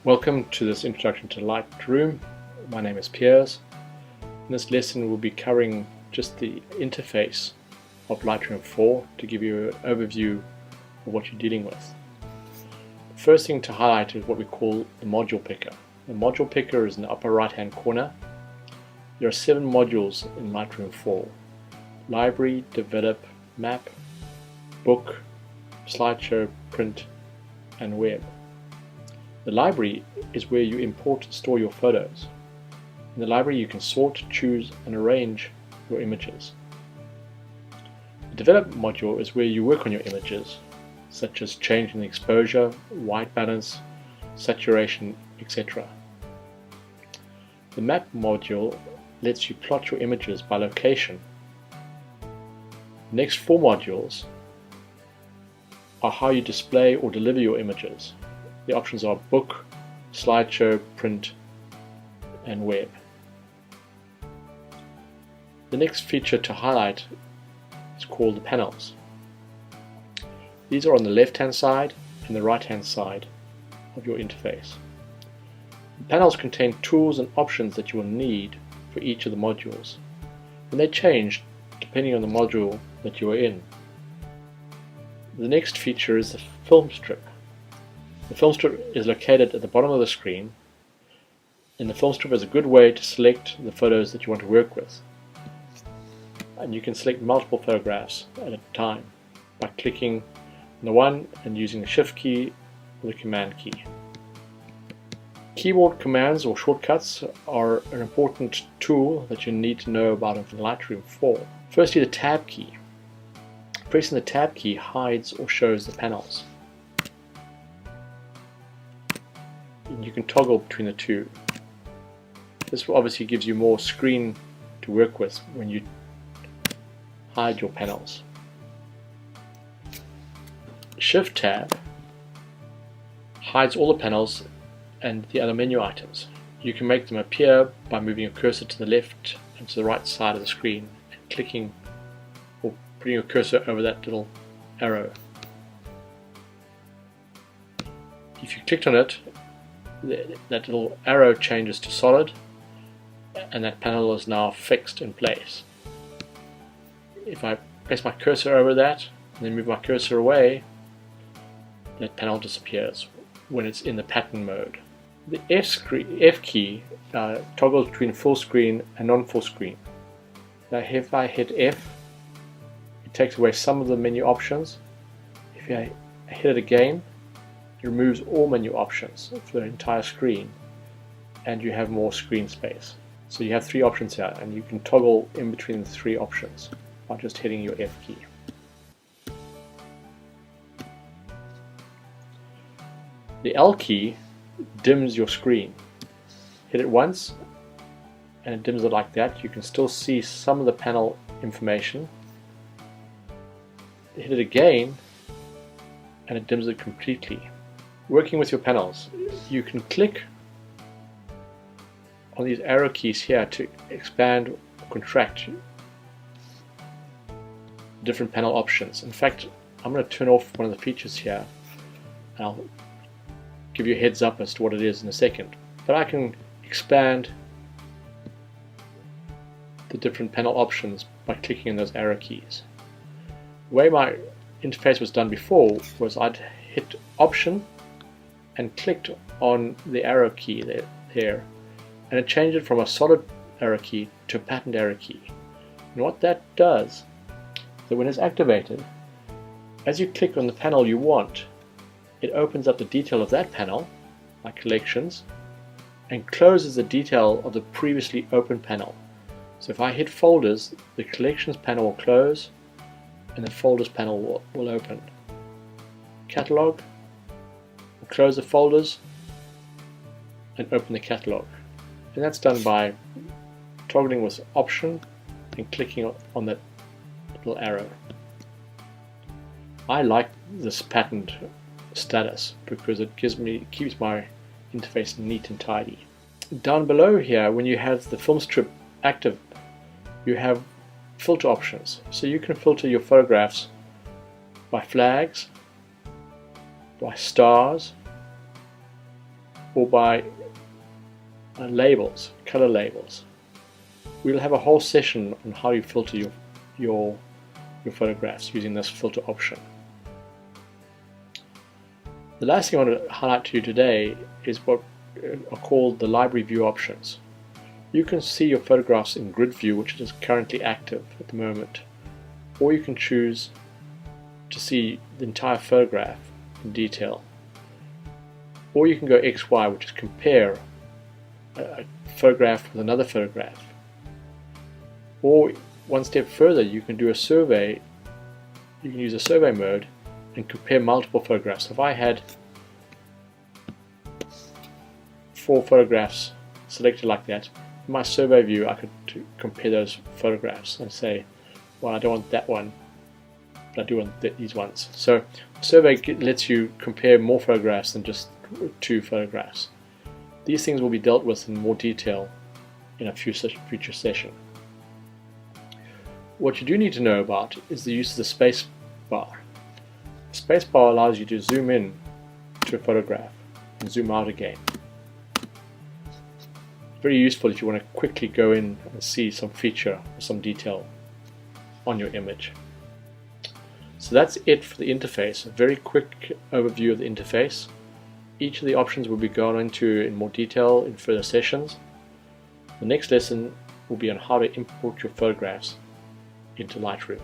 Welcome to this introduction to Lightroom. My name is Piers. In this lesson we'll be covering just the interface of Lightroom 4 to give you an overview of what you're dealing with. The first thing to highlight is what we call the module picker. The module picker is in the upper right hand corner. There are 7 modules in Lightroom 4. Library, Develop, Map, Book, Slideshow, Print and Web. The library is where you import and store your photos. In the library you can sort, choose and arrange your images. The Develop module is where you work on your images, such as changing the exposure, white balance, saturation, etc. The Map module lets you plot your images by location. The next 4 modules are how you display or deliver your images. The options are Book, Slideshow, Print and Web. The next feature to highlight is called the panels. These are on the left hand side and the right hand side of your interface. The panels contain tools and options that you will need for each of the modules, and they change depending on the module that you are in. The next feature is the film strip. The film strip is located at the bottom of the screen, and the film strip is a good way to select the photos that you want to work with. And you can select multiple photographs at a time by clicking on the one and using the Shift key or the Command key. Keyboard commands or shortcuts are an important tool that you need to know about in Lightroom 4. Firstly, the Tab key. Pressing the Tab key hides or shows the panels. You can toggle between the two. This obviously gives you more screen to work with when you hide your panels. Shift tab hides all the panels and the other menu items. You can make them appear by moving your cursor to the left and to the right side of the screen and clicking or putting your cursor over that little arrow. If you clicked on it, that little arrow changes to solid and that panel is now fixed in place. If I place my cursor over that and then move my cursor away, that panel disappears when it's in the pattern mode. The F key toggles between full screen and non-full screen. Now if I hit F, it takes away some of the menu options. If I hit it again, it removes all menu options for the entire screen and you have more screen space. So you have 3 options here and you can toggle in between the 3 options by just hitting your F key. The L key dims your screen. Hit it once and it dims it like that. You can still see some of the panel information. Hit it again and it dims it completely. Working with your panels, you can click on these arrow keys here to expand or contract different panel options. In fact, I'm going to turn off one of the features here and I'll give you a heads up as to what it is in a second. But I can expand the different panel options by clicking on those arrow keys. The way my interface was done before was I'd hit Option and clicked on the arrow key there and it changed it from a solid arrow key to a patterned arrow key. And what that does is that when it's activated, as you click on the panel you want, it opens up the detail of that panel, like collections, and closes the detail of the previously open panel. So if I hit folders, the collections panel will close and the folders panel will open. Catalog, close the folders and open the catalog, and that's done by toggling with Option and clicking on that little arrow. I like this patterned status because it keeps my interface neat and tidy. Down below here, when you have the film strip active, you have filter options, so you can filter your photographs by flags, by stars, or by labels, color labels. We'll have a whole session on how you filter your photographs using this filter option. The last thing I want to highlight to you today is what are called the library view options. You can see your photographs in grid view, which is currently active at the moment, or you can choose to see the entire photograph in detail, or you can go XY, which is compare a photograph with another photograph, or one step further you can do a survey. You can use a survey mode and compare multiple photographs. If I had 4 photographs selected like that, in my survey view I could compare those photographs and say, well, I don't want that one, but I do want these ones. So survey lets you compare more photographs than just 2 photographs. These things will be dealt with in more detail in a future session. What you do need to know about is the use of the space bar. The space bar allows you to zoom in to a photograph and zoom out again. Very useful if you want to quickly go in and see some feature or some detail on your image. So that's it for the interface. A very quick overview of the interface. Each of the options will be gone into in more detail in further sessions. The next lesson will be on how to import your photographs into Lightroom.